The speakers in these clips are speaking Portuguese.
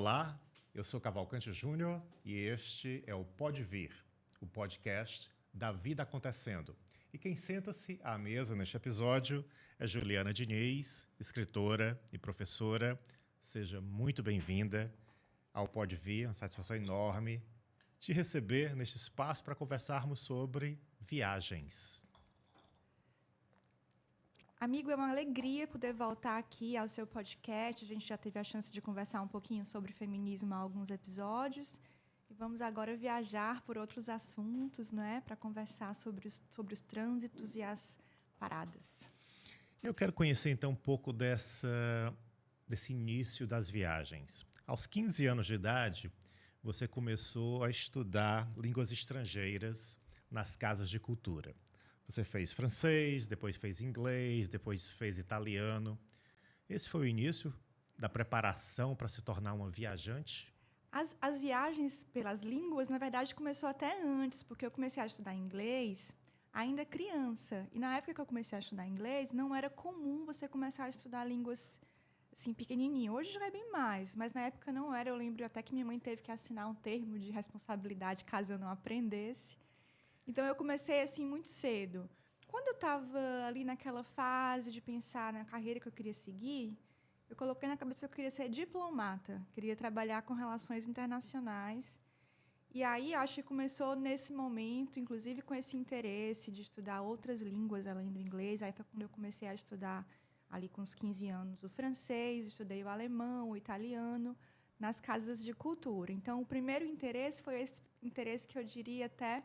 Olá, eu sou Cavalcante Júnior e este é o Pode Vir, o podcast da vida acontecendo. E quem senta-se à mesa neste episódio é Juliana Diniz, escritora e professora. Seja muito bem-vinda ao Pode Vir, uma satisfação enorme te receber neste espaço para conversarmos sobre viagens. Amigo, é uma alegria poder voltar aqui ao seu podcast. A gente já teve a chance de conversar um pouquinho sobre feminismo há alguns episódios. E vamos agora viajar por outros assuntos, não é? Para conversar sobre os trânsitos e as paradas. Eu quero conhecer, então, um pouco desse início das viagens. Aos 15 anos de idade, você começou a estudar línguas estrangeiras nas casas de cultura. Você fez francês, depois fez inglês, depois fez italiano. Esse foi o início da preparação para se tornar uma viajante? As viagens pelas línguas, na verdade, começou até antes, porque eu comecei a estudar inglês ainda criança. E na época que eu comecei a estudar inglês, não era comum você começar a estudar línguas assim, pequenininho. Hoje já é bem mais, mas na época não era. Eu lembro até que minha mãe teve que assinar um termo de responsabilidade caso eu não aprendesse. Então, eu comecei assim muito cedo. Quando eu estava ali naquela fase de pensar na carreira que eu queria seguir, eu coloquei na cabeça que eu queria ser diplomata, queria trabalhar com relações internacionais. E aí, acho que começou nesse momento, inclusive com esse interesse de estudar outras línguas além do inglês. Aí foi quando eu comecei a estudar, ali com uns 15 anos, o francês, estudei o alemão, o italiano, nas casas de cultura. Então, o primeiro interesse foi esse interesse que eu diria até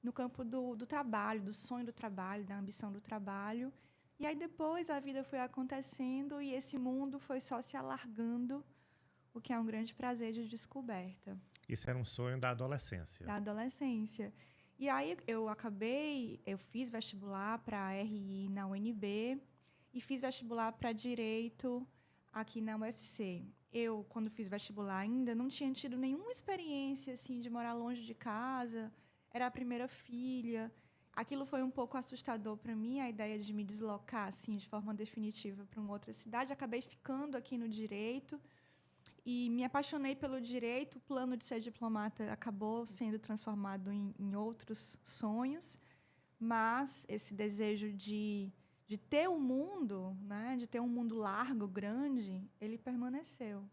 no campo do trabalho, do sonho do trabalho, da ambição do trabalho. E aí depois a vida foi acontecendo e esse mundo foi só se alargando, o que é um grande prazer de descoberta. Isso era um sonho da adolescência. Da adolescência. E aí eu fiz vestibular para RI na UNB e fiz vestibular para Direito aqui na UFC. Eu, quando fiz vestibular ainda, não tinha tido nenhuma experiência assim, de morar longe de casa. Era a primeira filha. Aquilo foi um pouco assustador para mim, a ideia de me deslocar assim, de forma definitiva para uma outra cidade. Acabei ficando aqui no Direito e me apaixonei pelo Direito. O plano de ser diplomata acabou sendo transformado em outros sonhos, mas esse desejo de ter um mundo, né, de ter um mundo largo, grande, ele permaneceu.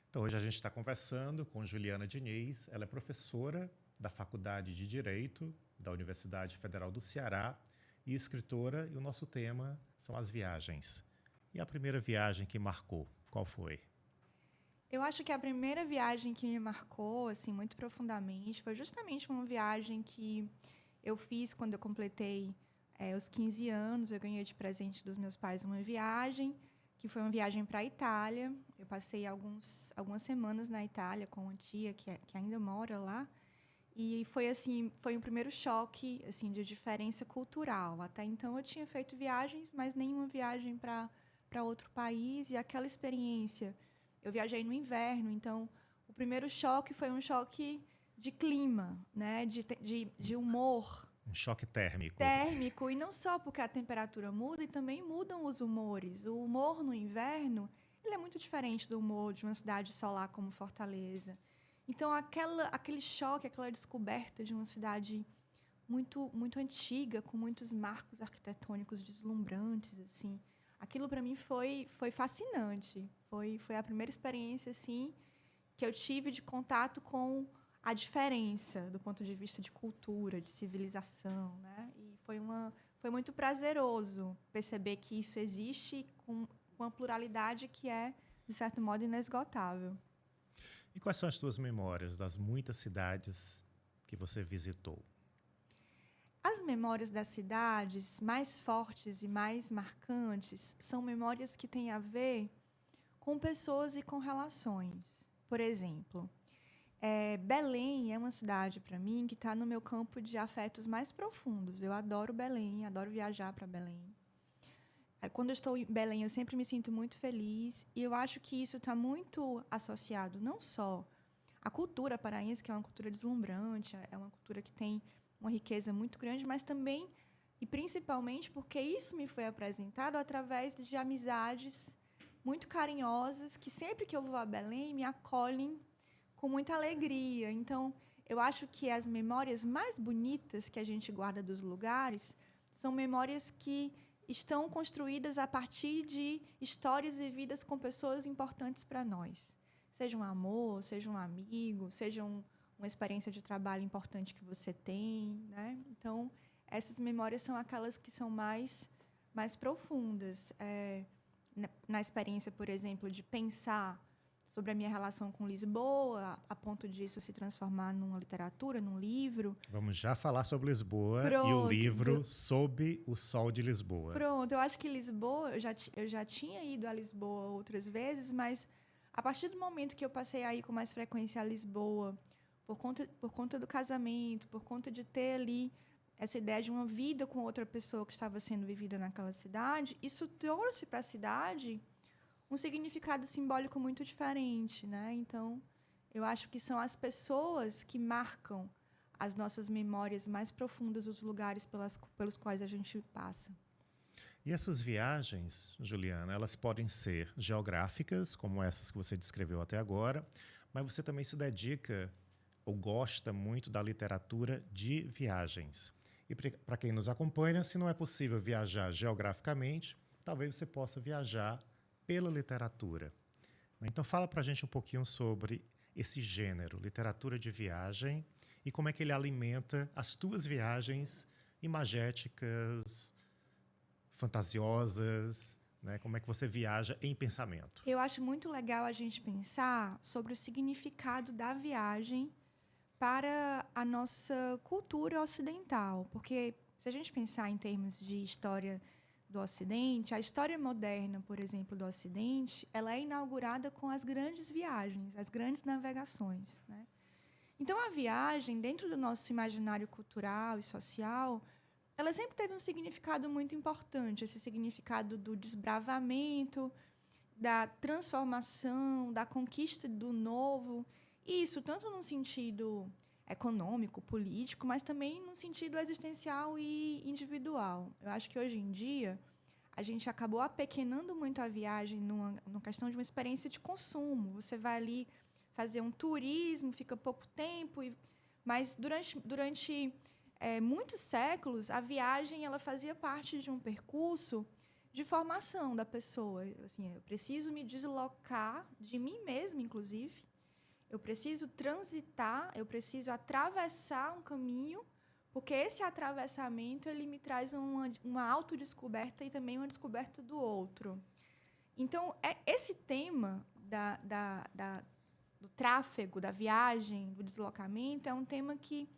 Então, hoje a gente está conversando com Juliana Diniz. Ela é professora da Faculdade de Direito da Universidade Federal do Ceará e escritora, e o nosso tema são as viagens. E a primeira viagem que marcou, qual foi? Eu acho que a primeira viagem que me marcou assim, muito profundamente foi justamente uma viagem que eu fiz quando eu completei os 15 anos. Eu ganhei de presente dos meus pais uma viagem, que foi uma viagem para a Itália. Eu passei algumas semanas na Itália com uma tia que ainda mora lá. E foi um primeiro choque assim, de diferença cultural. Até então eu tinha feito viagens, mas nenhuma viagem para outro país. E aquela experiência, eu viajei no inverno, então o primeiro choque foi um choque de clima, né? de humor. Um choque térmico. Térmico, e não só porque a temperatura muda, e também mudam os humores. O humor no inverno ele é muito diferente do humor de uma cidade solar como Fortaleza. Então, aquele choque, aquela descoberta de uma cidade muito, muito antiga, com muitos marcos arquitetônicos deslumbrantes, assim, aquilo para mim foi fascinante. Foi a primeira experiência assim, que eu tive de contato com a diferença do ponto de vista de cultura, de civilização, né? E foi muito prazeroso perceber que isso existe com uma pluralidade que é, de certo modo, inesgotável. E quais são as tuas memórias das muitas cidades que você visitou? As memórias das cidades mais fortes e mais marcantes são memórias que têm a ver com pessoas e com relações. Por exemplo, Belém é uma cidade, para mim, que está no meu campo de afetos mais profundos. Eu adoro Belém, adoro viajar para Belém. Quando eu estou em Belém, eu sempre me sinto muito feliz. E eu acho que isso está muito associado não só à cultura paraense, que é uma cultura deslumbrante, é uma cultura que tem uma riqueza muito grande, mas também e principalmente porque isso me foi apresentado através de amizades muito carinhosas, que sempre que eu vou a Belém me acolhem com muita alegria. Então, eu acho que as memórias mais bonitas que a gente guarda dos lugares são memórias que estão construídas a partir de histórias vividas com pessoas importantes para nós. Seja um amor, seja um amigo, seja uma experiência de trabalho importante que você tem, né? Então, essas memórias são aquelas que são mais profundas. Na experiência, por exemplo, de pensar sobre a minha relação com Lisboa, a ponto disso se transformar numa literatura, num livro. Vamos já falar sobre Lisboa. Pronto. E o livro Sob o Sol de Lisboa. Pronto, eu acho que Lisboa, eu já tinha ido a Lisboa outras vezes, mas a partir do momento que eu passei a ir com mais frequência a Lisboa, por conta do casamento, por conta de ter ali essa ideia de uma vida com outra pessoa que estava sendo vivida naquela cidade, isso trouxe para a cidade um significado simbólico muito diferente, né? Então, eu acho que são as pessoas que marcam as nossas memórias mais profundas dos lugares pelos quais a gente passa. E essas viagens, Juliana, elas podem ser geográficas, como essas que você descreveu até agora, mas você também se dedica ou gosta muito da literatura de viagens. E para quem nos acompanha, se não é possível viajar geograficamente, talvez você possa viajar pela literatura. Então, fala para a gente um pouquinho sobre esse gênero, literatura de viagem, e como é que ele alimenta as tuas viagens imagéticas, fantasiosas, né? Como é que você viaja em pensamento? Eu acho muito legal a gente pensar sobre o significado da viagem para a nossa cultura ocidental, porque se a gente pensar em termos de história do Ocidente, a história moderna, por exemplo, do Ocidente, ela é inaugurada com as grandes viagens, as grandes navegações, né? Então, a viagem, dentro do nosso imaginário cultural e social, ela sempre teve um significado muito importante, esse significado do desbravamento, da transformação, da conquista do novo. E isso tanto no sentido econômico, político, mas também no sentido existencial e individual. Eu acho que hoje em dia a gente acabou apequenando muito a viagem numa questão de uma experiência de consumo. Você vai ali fazer um turismo, fica pouco tempo, mas durante muitos séculos a viagem ela fazia parte de um percurso de formação da pessoa. Assim, eu preciso me deslocar de mim mesma, inclusive. Eu preciso transitar, eu preciso atravessar um caminho, porque esse atravessamento ele me traz uma autodescoberta e também uma descoberta do outro. Então, esse tema do tráfego, da viagem, do deslocamento, é um tema que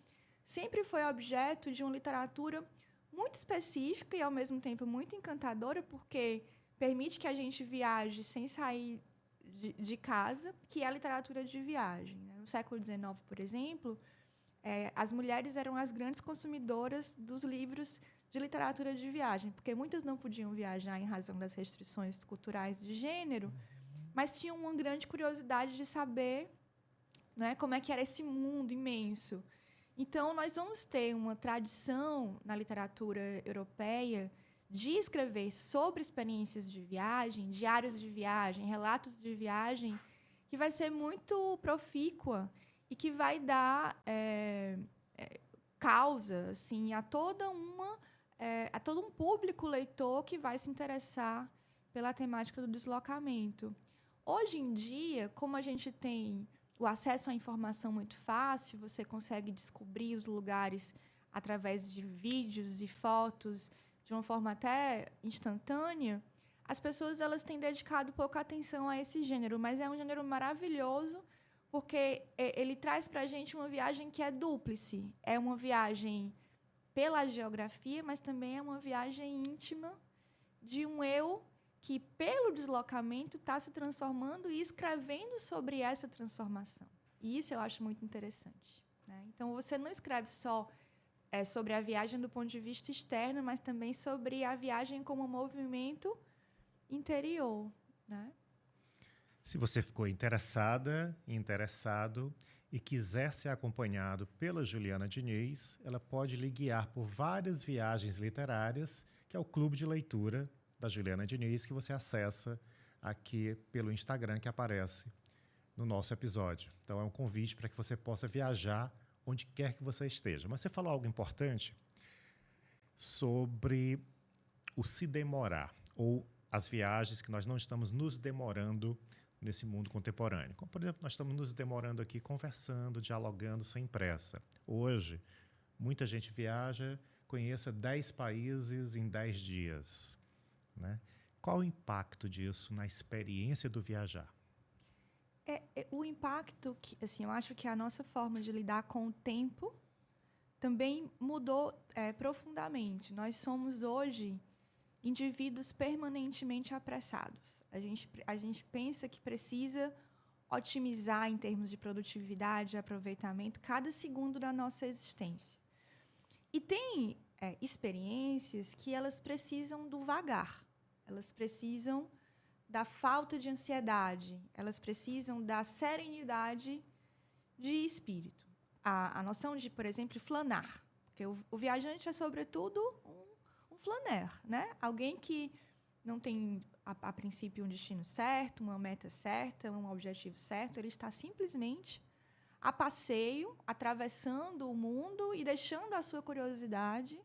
sempre foi objeto de uma literatura muito específica e, ao mesmo tempo, muito encantadora, porque permite que a gente viaje sem sair de casa, que é a literatura de viagem. No século XIX, por exemplo, as mulheres eram as grandes consumidoras dos livros de literatura de viagem, porque muitas não podiam viajar em razão das restrições culturais de gênero, mas tinham uma grande curiosidade de saber, né, como é que era esse mundo imenso. Então, nós vamos ter uma tradição na literatura europeia de escrever sobre experiências de viagem, diários de viagem, relatos de viagem, que vai ser muito profícua e que vai dar causa assim, a todo um público leitor que vai se interessar pela temática do deslocamento. Hoje em dia, como a gente tem o acesso à informação muito fácil, você consegue descobrir os lugares através de vídeos e fotos de uma forma até instantânea, as pessoas elas têm dedicado pouca atenção a esse gênero, mas é um gênero maravilhoso porque ele traz para a gente uma viagem que é dúplice. É uma viagem pela geografia, mas também é uma viagem íntima de um eu que, pelo deslocamento, está se transformando e escrevendo sobre essa transformação. E isso eu acho muito interessante, né? Então, você não escreve só sobre a viagem do ponto de vista externo, mas também sobre a viagem como movimento interior, né? Se você ficou interessada, interessado e quiser ser acompanhado pela Juliana Diniz, ela pode lhe guiar por várias viagens literárias, que é o Clube de Leitura da Juliana Diniz, que você acessa aqui pelo Instagram que aparece no nosso episódio. Então, é um convite para que você possa viajar onde quer que você esteja. Mas você falou algo importante sobre o se demorar, ou as viagens que nós não estamos nos demorando nesse mundo contemporâneo. Como, por exemplo, nós estamos nos demorando aqui conversando, dialogando sem pressa. Hoje, muita gente viaja, conheça 10 países em 10 dias, né? Qual o impacto disso na experiência do viajar? O impacto, assim, eu acho que a nossa forma de lidar com o tempo também mudou profundamente. Nós somos, hoje, indivíduos permanentemente apressados. A gente pensa que precisa otimizar em termos de produtividade e aproveitamento cada segundo da nossa existência. E tem experiências que elas precisam do vagar, elas precisam da falta de ansiedade, elas precisam da serenidade de espírito. A noção de, por exemplo, flanar, porque o viajante é, sobretudo, um flaner, né? Alguém que não tem, a princípio, um destino certo, uma meta certa, um objetivo certo, ele está simplesmente a passeio, atravessando o mundo e deixando a sua curiosidade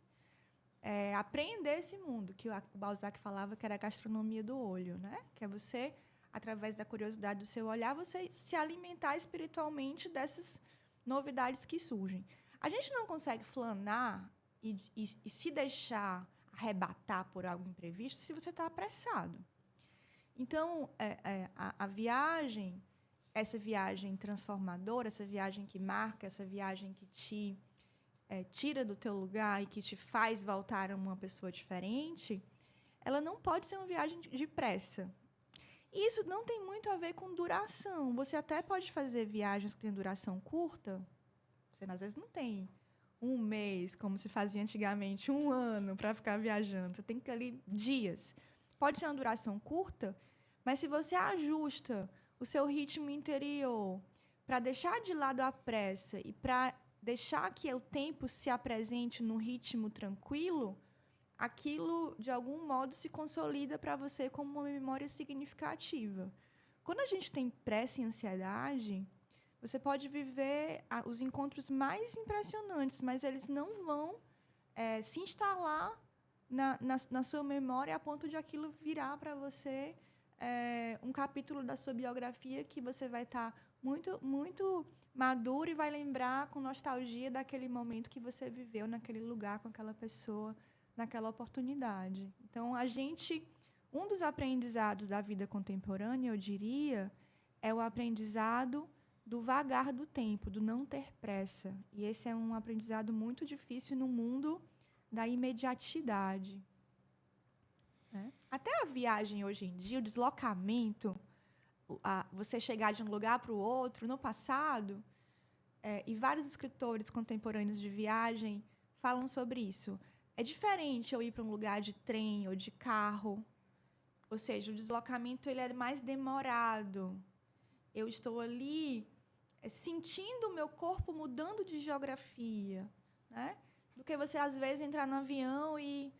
apreender esse mundo, que o Balzac falava que era a gastronomia do olho, né? Que é você, através da curiosidade do seu olhar, você se alimentar espiritualmente dessas novidades que surgem. A gente não consegue flanar e se deixar arrebatar por algo imprevisto se você está apressado. Então, a viagem, essa viagem transformadora, essa viagem que marca, essa viagem que te tira do teu lugar e que te faz voltar a uma pessoa diferente, ela não pode ser uma viagem de pressa. E isso não tem muito a ver com duração. Você até pode fazer viagens que têm duração curta. Você, às vezes, não tem um mês, como se fazia antigamente, um ano para ficar viajando. Você tem que ter ali dias. Pode ser uma duração curta, mas se você ajusta o seu ritmo interior para deixar de lado a pressa e para deixar que o tempo se apresente num ritmo tranquilo, aquilo, de algum modo, se consolida para você como uma memória significativa. Quando a gente tem pressa e ansiedade, você pode viver os encontros mais impressionantes, mas eles não vão se instalar na sua memória a ponto de aquilo virar para você um capítulo da sua biografia que você vai estar muito, muito maduro e vai lembrar com nostalgia daquele momento que você viveu naquele lugar, com aquela pessoa, naquela oportunidade. Então, um dos aprendizados da vida contemporânea, eu diria, é o aprendizado do vagar do tempo, do não ter pressa. E esse é um aprendizado muito difícil no mundo da imediatidade. Até a viagem hoje em dia, o deslocamento, você chegar de um lugar para o outro, no passado, e vários escritores contemporâneos de viagem falam sobre isso. É diferente eu ir para um lugar de trem ou de carro, ou seja, o deslocamento ele é mais demorado. Eu estou ali sentindo o meu corpo mudando de geografia, né? Do que você, às vezes, entrar no avião e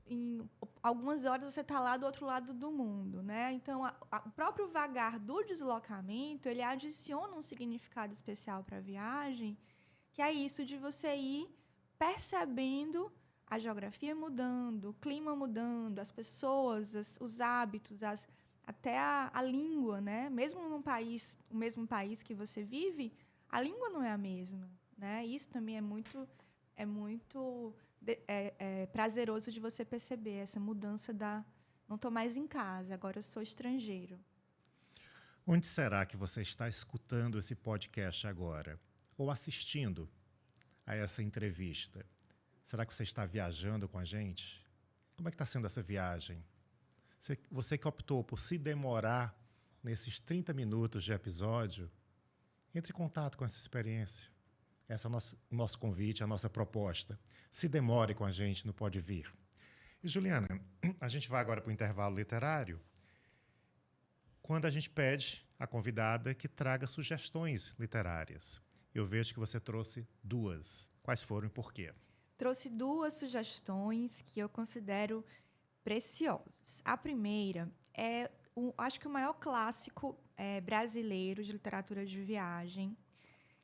em algumas horas você está lá do outro lado do mundo, né? Então, o próprio vagar do deslocamento, ele adiciona um significado especial para a viagem, que é isso de você ir percebendo a geografia mudando, o clima mudando, as pessoas, os hábitos, até a língua, né? Mesmo o mesmo país que você vive, a língua não é a mesma, né? Isso também é muito prazeroso de você perceber essa mudança não estou mais em casa, agora eu sou estrangeiro. Onde será que você está escutando esse podcast agora? Ou assistindo a essa entrevista? Será que você está viajando com a gente? Como é que está sendo essa viagem? Você que optou por se demorar nesses 30 minutos de episódio, entre em contato com essa experiência. Esse é o nosso convite, a nossa proposta. Se demore com a gente no Pode Vir. E, Juliana, a gente vai agora para o intervalo literário, quando a gente pede à convidada que traga sugestões literárias. Eu vejo que você trouxe 2. Quais foram e por quê? Trouxe 2 sugestões que eu considero preciosas. A primeira é acho que o maior clássico brasileiro de literatura de viagem,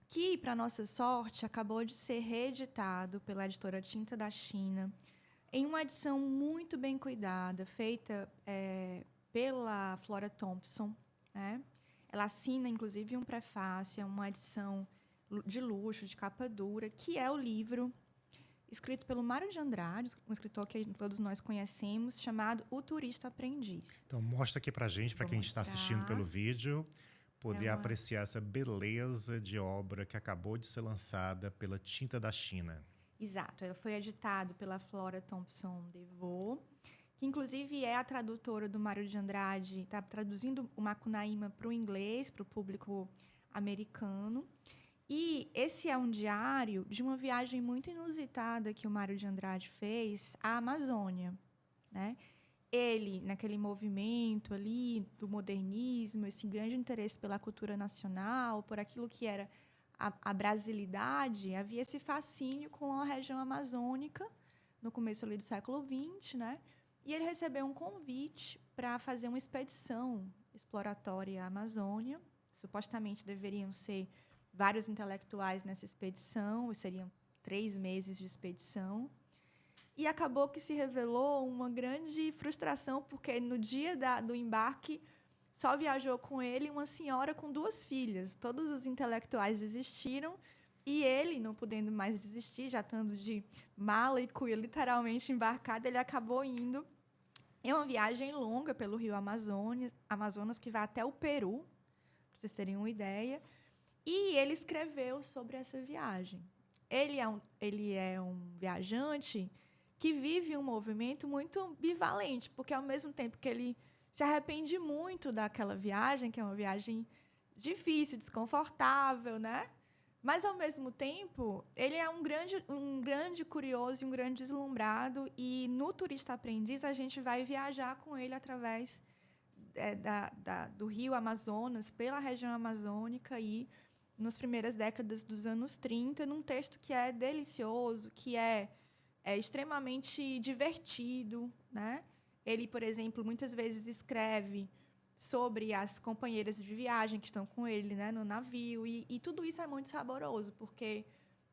que, para nossa sorte, acabou de ser reeditado pela editora Tinta da China, em uma edição muito bem cuidada, feita pela Flora Thompson, né? Ela assina, inclusive, um prefácio, é uma edição de luxo, de capa dura, que é o livro escrito pelo Mário de Andrade, um escritor que todos nós conhecemos, chamado O Turista Aprendiz. Então, mostra aqui para gente, para quem está assistindo pelo vídeo, poder apreciar essa beleza de obra que acabou de ser lançada pela Tinta da China. Exato. Ela foi editado pela Flora Thompson DeVoe, que, inclusive, é a tradutora do Mário de Andrade, está traduzindo o Macunaíma para o inglês, para o público americano. E esse é um diário de uma viagem muito inusitada que o Mário de Andrade fez à Amazônia, né? Ele, naquele movimento ali do modernismo, esse grande interesse pela cultura nacional, por aquilo que era a brasilidade, havia esse fascínio com a região amazônica, no começo ali do século XX, né? E ele recebeu um convite para fazer uma expedição exploratória à Amazônia. Supostamente deveriam ser vários intelectuais nessa expedição, seriam 3 meses de expedição. E acabou que se revelou uma grande frustração, porque no dia do embarque só viajou com ele uma senhora com 2 filhas. Todos os intelectuais desistiram e ele, não podendo mais desistir, já estando de mala e cuia literalmente embarcado, ele acabou indo. É uma viagem longa pelo rio Amazonas, que vai até o Peru, para vocês terem uma ideia. E ele escreveu sobre essa viagem. Ele é um viajante que vive um movimento muito bivalente, porque, ao mesmo tempo que ele se arrepende muito daquela viagem, que é uma viagem difícil, desconfortável, né? Mas, ao mesmo tempo, ele é um grande curioso e um grande deslumbrado, e no Turista Aprendiz a gente vai viajar com ele através do rio Amazonas, pela região amazônica, e nas primeiras décadas dos anos 30, num texto que é delicioso, que é extremamente divertido, né? Ele, por exemplo, muitas vezes escreve sobre as companheiras de viagem que estão com ele, né, no navio, e tudo isso é muito saboroso, porque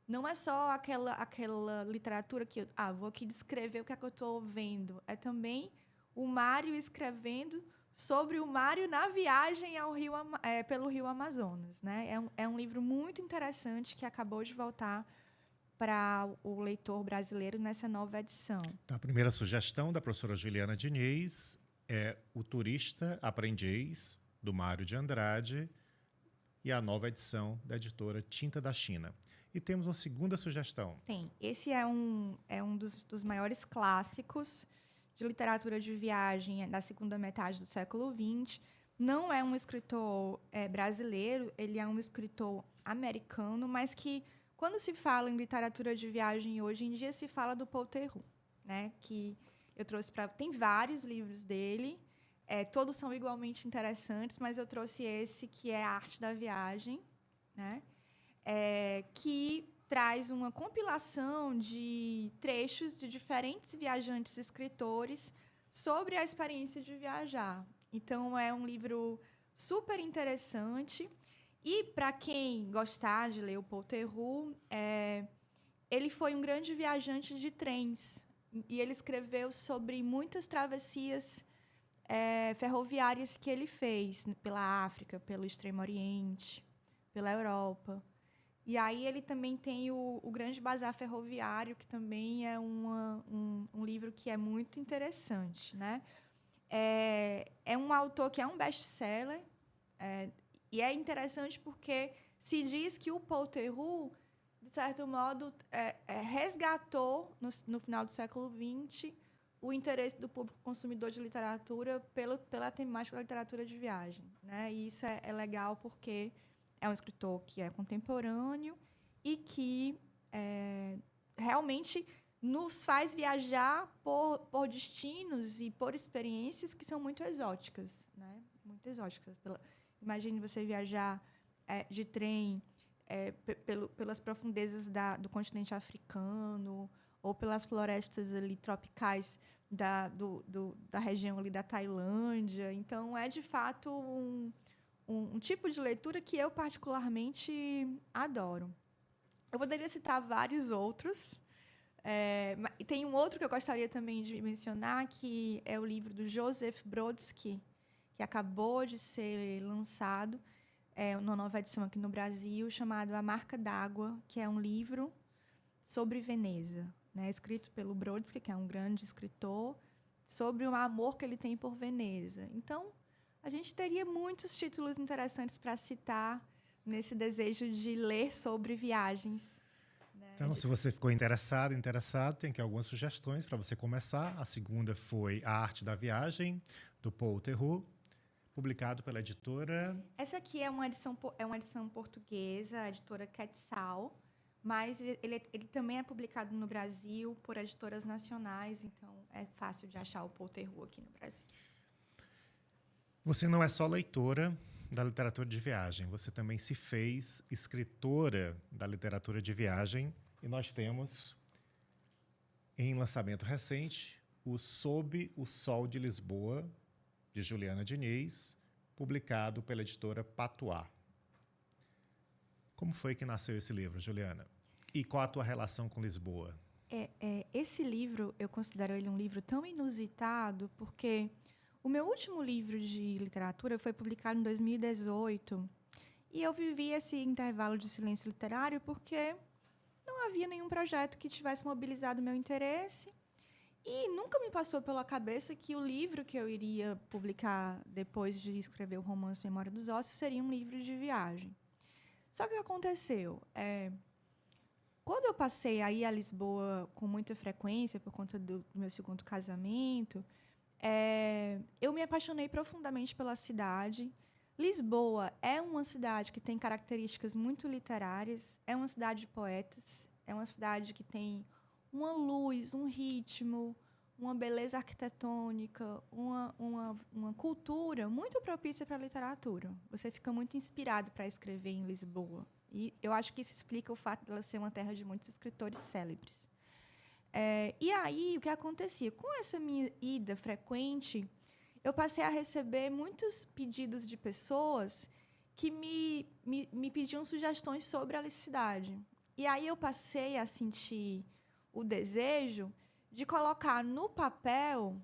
não é só aquela literatura que vou aqui descrever o que é que eu estou vendo, é também o Mário escrevendo sobre o Mário na viagem pelo rio Amazonas, né? É um livro muito interessante que acabou de voltar para o leitor brasileiro nessa nova edição. Então, a primeira sugestão da professora Juliana Diniz é O Turista Aprendiz, do Mário de Andrade, e a nova edição da editora Tinta da China. E temos uma segunda sugestão. Tem. Esse é um dos maiores clássicos de literatura de viagem da segunda metade do século XX. Não é um escritor brasileiro, ele é um escritor americano, mas que, quando se fala em literatura de viagem hoje em dia, se fala do Paul Theroux, né? Que eu trouxe tem vários livros dele, todos são igualmente interessantes, mas eu trouxe esse, que é A Arte da Viagem, né? Que traz uma compilação de trechos de diferentes viajantes escritores sobre a experiência de viajar. Então, é um livro super interessante. E, para quem gostar de ler o Paul Theroux, ele foi um grande viajante de trens. E ele escreveu sobre muitas travessias ferroviárias que ele fez pela África, pelo Extremo Oriente, pela Europa. E aí ele também tem o Grande Bazar Ferroviário, que também é um livro que é muito interessante, né? É um autor que é um best-seller, e é interessante porque se diz que o Paul Theroux, de certo modo, resgatou, no final do século XX, o interesse do público consumidor de literatura pela temática da literatura de viagem, né? E isso é legal porque é um escritor que é contemporâneo e que realmente nos faz viajar por destinos e por experiências que são muito exóticas, né? Muito exóticas. Imagine você viajar de trem pelas profundezas do continente africano ou pelas florestas ali tropicais da região ali da Tailândia. Então, é, de fato, um tipo de leitura que eu particularmente adoro. Eu poderia citar vários outros. E tem um outro que eu gostaria também de mencionar, que é o livro do Joseph Brodsky, que acabou de ser lançado, numa nova edição aqui no Brasil, chamado A Marca d'Água, que é um livro sobre Veneza, né, escrito pelo Brodsky, que é um grande escritor, sobre o amor que ele tem por Veneza. Então, a gente teria muitos títulos interessantes para citar nesse desejo de ler sobre viagens. Né? Então, se você ficou interessado, tem aqui algumas sugestões para você começar. A segunda foi A Arte da Viagem, do Paul Theroux, publicado pela editora... Essa aqui é uma edição portuguesa, a editora Quetzal, mas ele também é publicado no Brasil por editoras nacionais, então é fácil de achar o Paul Theroux aqui no Brasil. Você não é só leitora da literatura de viagem, você também se fez escritora da literatura de viagem, e nós temos, em lançamento recente, o Sob o Sol de Lisboa, de Juliana Diniz, publicado pela editora Patuá. Como foi que nasceu esse livro, Juliana? E qual a tua relação com Lisboa? Esse livro, eu considero ele um livro tão inusitado, porque o meu último livro de literatura foi publicado em 2018, e eu vivi esse intervalo de silêncio literário porque não havia nenhum projeto que tivesse mobilizado meu interesse, e nunca me passou pela cabeça que o livro que eu iria publicar depois de escrever o romance Memória dos Ossos seria um livro de viagem. Só que o que aconteceu? Quando eu passei a ir a Lisboa com muita frequência, por conta do meu segundo casamento, eu me apaixonei profundamente pela cidade. Lisboa é uma cidade que tem características muito literárias, é uma cidade de poetas, é uma cidade que tem uma luz, um ritmo, uma beleza arquitetônica, uma cultura muito propícia para a literatura. Você fica muito inspirado para escrever em Lisboa. E eu acho que isso explica o fato dela ser uma terra de muitos escritores célebres. E aí, o que acontecia? Com essa minha ida frequente, eu passei a receber muitos pedidos de pessoas que me pediam sugestões sobre a cidade. E aí eu passei a sentir o desejo de colocar no papel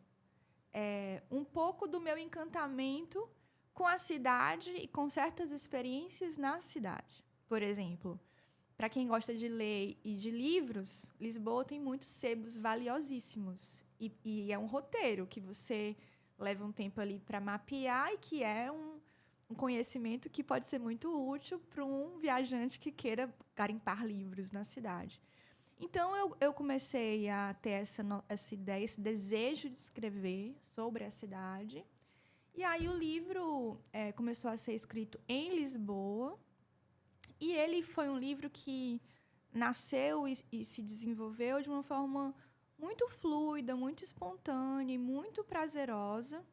um pouco do meu encantamento com a cidade e com certas experiências na cidade. Por exemplo, para quem gosta de ler e de livros, Lisboa tem muitos sebos valiosíssimos. E é um roteiro que você leva um tempo ali para mapear e que é um conhecimento que pode ser muito útil para um viajante que queira garimpar livros na cidade. Então, eu comecei a ter essa ideia, esse desejo de escrever sobre a cidade. E aí o livro começou a ser escrito em Lisboa. E ele foi um livro que nasceu e se desenvolveu de uma forma muito fluida, muito espontânea e muito prazerosa.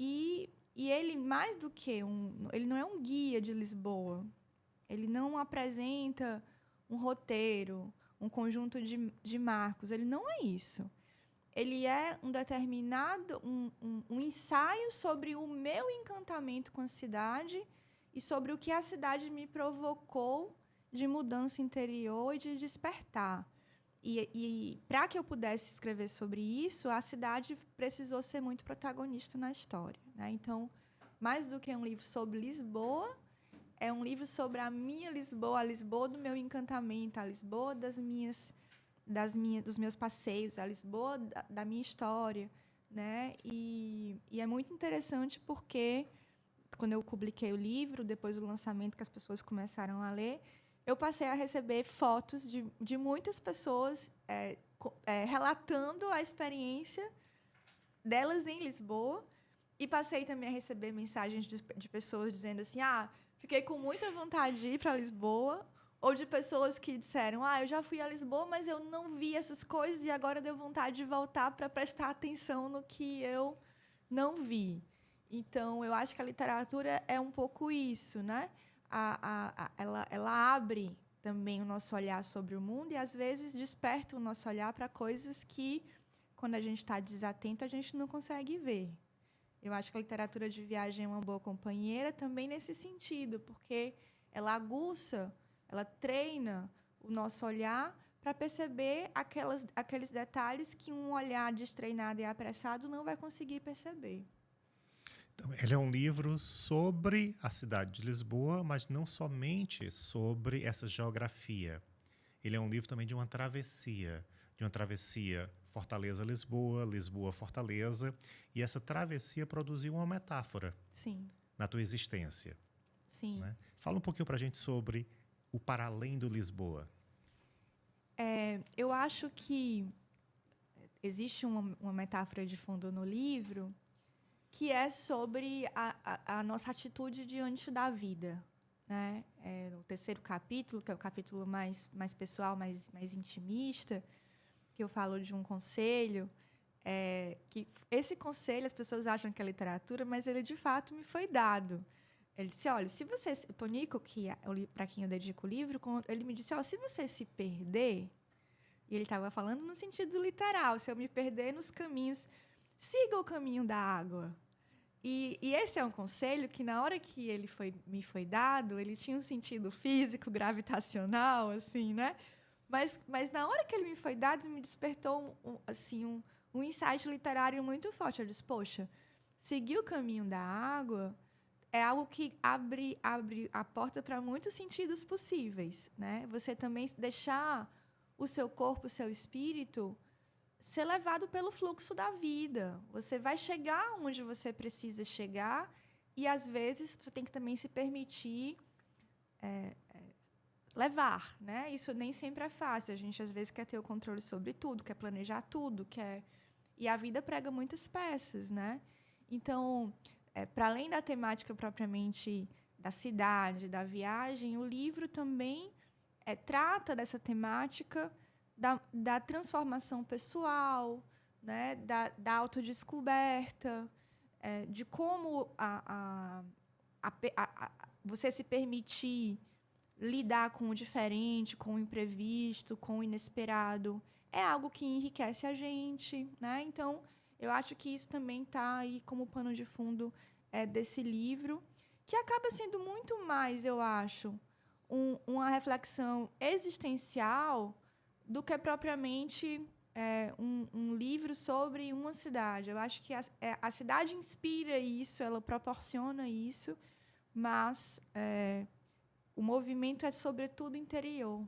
E ele, mais do que ele não é um guia de Lisboa. Ele não apresenta um roteiro, um conjunto de marcos. Ele não é isso. Ele é um determinado um ensaio sobre o meu encantamento com a cidade e sobre o que a cidade me provocou de mudança interior e de despertar. E para que eu pudesse escrever sobre isso, a cidade precisou ser muito protagonista na história, né? Então, mais do que um livro sobre Lisboa, é um livro sobre a minha Lisboa, a Lisboa do meu encantamento, a Lisboa dos meus passeios, a Lisboa da minha história, né? E é muito interessante porque quando eu publiquei o livro, depois do lançamento que as pessoas começaram a ler, eu passei a receber fotos de muitas pessoas relatando a experiência delas em Lisboa, e passei também a receber mensagens de pessoas dizendo assim, fiquei com muita vontade de ir para Lisboa, ou de pessoas que disseram, eu já fui a Lisboa, mas eu não vi essas coisas e agora deu vontade de voltar para prestar atenção no que eu não vi. Então, eu acho que a literatura é um pouco isso, né? Ela abre também o nosso olhar sobre o mundo e, às vezes, desperta o nosso olhar para coisas que quando a gente está desatento, a gente não consegue ver. Eu acho que a literatura de viagem é uma boa companheira também nesse sentido, porque ela aguça, ela treina o nosso olhar para perceber aqueles detalhes que um olhar destreinado e apressado não vai conseguir perceber. Então, ele é um livro sobre a cidade de Lisboa, mas não somente sobre essa geografia. Ele é um livro também de uma travessia Fortaleza-Lisboa, Lisboa-Fortaleza, e essa travessia produziu uma metáfora. Sim. Na tua existência. Sim. Né? Fala um pouquinho para a gente sobre o para além do Lisboa. Eu acho que existe uma metáfora de fundo no livro que é sobre a nossa atitude diante da vida. Né? No terceiro capítulo, que é o capítulo mais pessoal, mais intimista, que eu falo de um conselho, que esse conselho as pessoas acham que é literatura, mas ele de fato me foi dado. Ele disse, olha, se você... O Tonico, para quem eu dedico o livro, ele me disse, olha, se você se perder, e ele estava falando no sentido literal, se eu me perder nos caminhos, siga o caminho da água. E esse é um conselho que, na hora que me foi dado, ele tinha um sentido físico, gravitacional, assim, né? Mas na hora que ele me foi dado, me despertou um insight literário muito forte. Eu disse, poxa, seguir o caminho da água é algo que abre a porta para muitos sentidos possíveis, né? Você também deixar o seu corpo, o seu espírito ser levado pelo fluxo da vida. Você vai chegar onde você precisa chegar e, às vezes, você tem que também se permitir levar, né? Isso nem sempre é fácil. A gente, às vezes, quer ter o controle sobre tudo, quer planejar tudo, e a vida prega muitas peças, né? Então, para além da temática propriamente da cidade, da viagem, o livro também trata dessa temática da transformação pessoal, né? da autodescoberta, de como você se permitir lidar com o diferente, com o imprevisto, com o inesperado, é algo que enriquece a gente, né? Então, eu acho que isso também está aí como pano de fundo desse livro, que acaba sendo muito mais, eu acho, uma reflexão existencial do que propriamente um livro sobre uma cidade. Eu acho que a cidade inspira isso, ela proporciona isso, mas o movimento é, sobretudo, interior.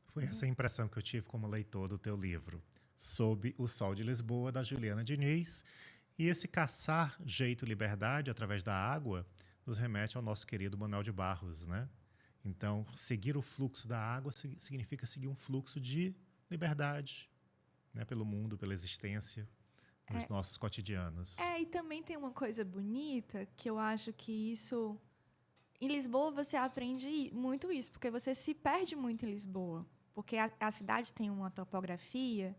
Foi essa a impressão que eu tive como leitor do teu livro, Sob o Sol de Lisboa, da Juliana Diniz. E esse caçar jeito liberdade através da água nos remete ao nosso querido Manuel de Barros, né? Então, seguir o fluxo da água significa seguir um fluxo de liberdade, né? Pelo mundo, pela existência, nos nossos cotidianos. E também tem uma coisa bonita, que eu acho que isso... Em Lisboa, você aprende muito isso, porque você se perde muito em Lisboa. Porque a cidade tem uma topografia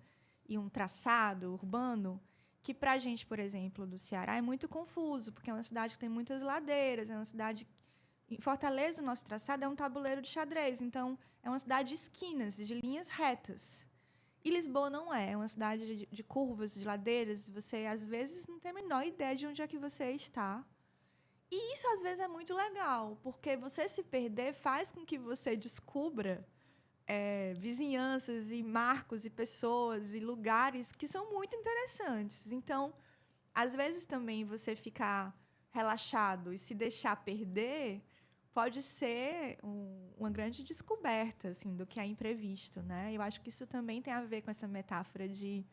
e um traçado urbano que, para a gente, por exemplo, do Ceará, é muito confuso, porque é uma cidade que tem muitas ladeiras, é uma cidade... Em Fortaleza, o nosso traçado é um tabuleiro de xadrez, então é uma cidade de esquinas, de linhas retas. E Lisboa não é uma cidade de curvas, de ladeiras, você, às vezes, não tem a menor ideia de onde é que você está. E isso, às vezes, é muito legal, porque você se perder faz com que você descubra vizinhanças e marcos e pessoas e lugares que são muito interessantes. Então, às vezes, também você ficar relaxado e se deixar perder pode ser uma grande descoberta assim, do que é imprevisto, né? Eu acho que isso também tem a ver com essa metáfora de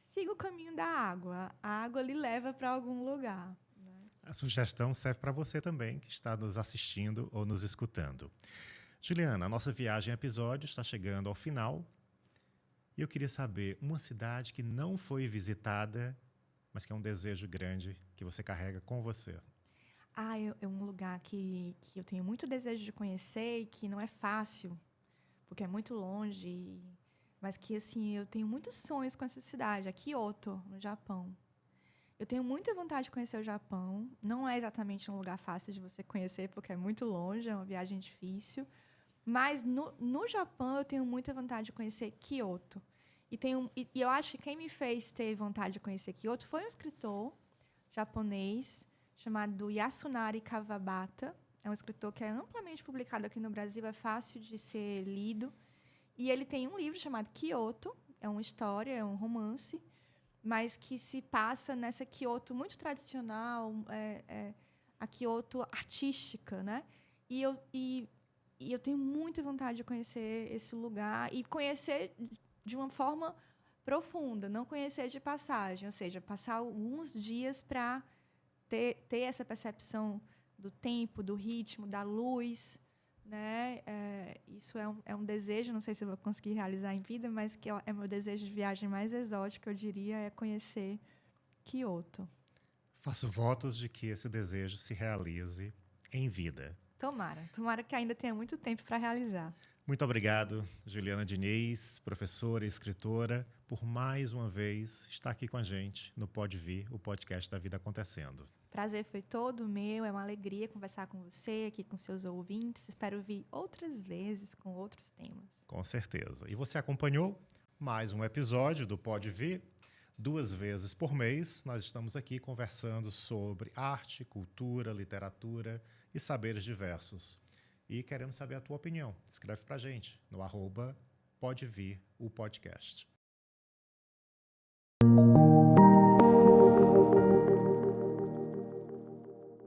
siga o caminho da água. A água lhe leva para algum lugar. A sugestão serve para você também, que está nos assistindo ou nos escutando. Juliana, a nossa viagem episódio está chegando ao final. E eu queria saber uma cidade que não foi visitada, mas que é um desejo grande que você carrega com você. É um lugar que eu tenho muito desejo de conhecer e que não é fácil, porque é muito longe, mas que assim, eu tenho muitos sonhos com essa cidade, é Kyoto, no Japão. Eu tenho muita vontade de conhecer o Japão. Não é exatamente um lugar fácil de você conhecer, porque é muito longe, é uma viagem difícil. Mas no Japão eu tenho muita vontade de conhecer Kyoto. E eu acho que quem me fez ter vontade de conhecer Kyoto foi um escritor japonês chamado Yasunari Kawabata. É um escritor que é amplamente publicado aqui no Brasil, é fácil de ser lido. E ele tem um livro chamado Kyoto, é uma história, é um romance, mas que se passa nessa Kyoto muito tradicional, a Kyoto artística, né? E eu tenho muita vontade de conhecer esse lugar e conhecer de uma forma profunda, não conhecer de passagem, ou seja, passar alguns dias para ter essa percepção do tempo, do ritmo, da luz, né? Isso é um desejo, não sei se eu vou conseguir realizar em vida, mas que é meu desejo de viagem mais exótico, eu diria, é conhecer Kyoto. Faço votos de que esse desejo se realize em vida. Tomara que ainda tenha muito tempo para realizar. Muito obrigado, Juliana Diniz, professora e escritora, por mais uma vez estar aqui com a gente no Pode Vir, o podcast da Vida Acontecendo. Prazer foi todo meu, é uma alegria conversar com você, aqui com seus ouvintes. Espero vir outras vezes com outros temas. Com certeza. E você acompanhou mais um episódio do Pode Vir? 2 vezes por mês, nós estamos aqui conversando sobre arte, cultura, literatura e saberes diversos. E queremos saber a tua opinião. Escreve pra gente no @podevir o podcast.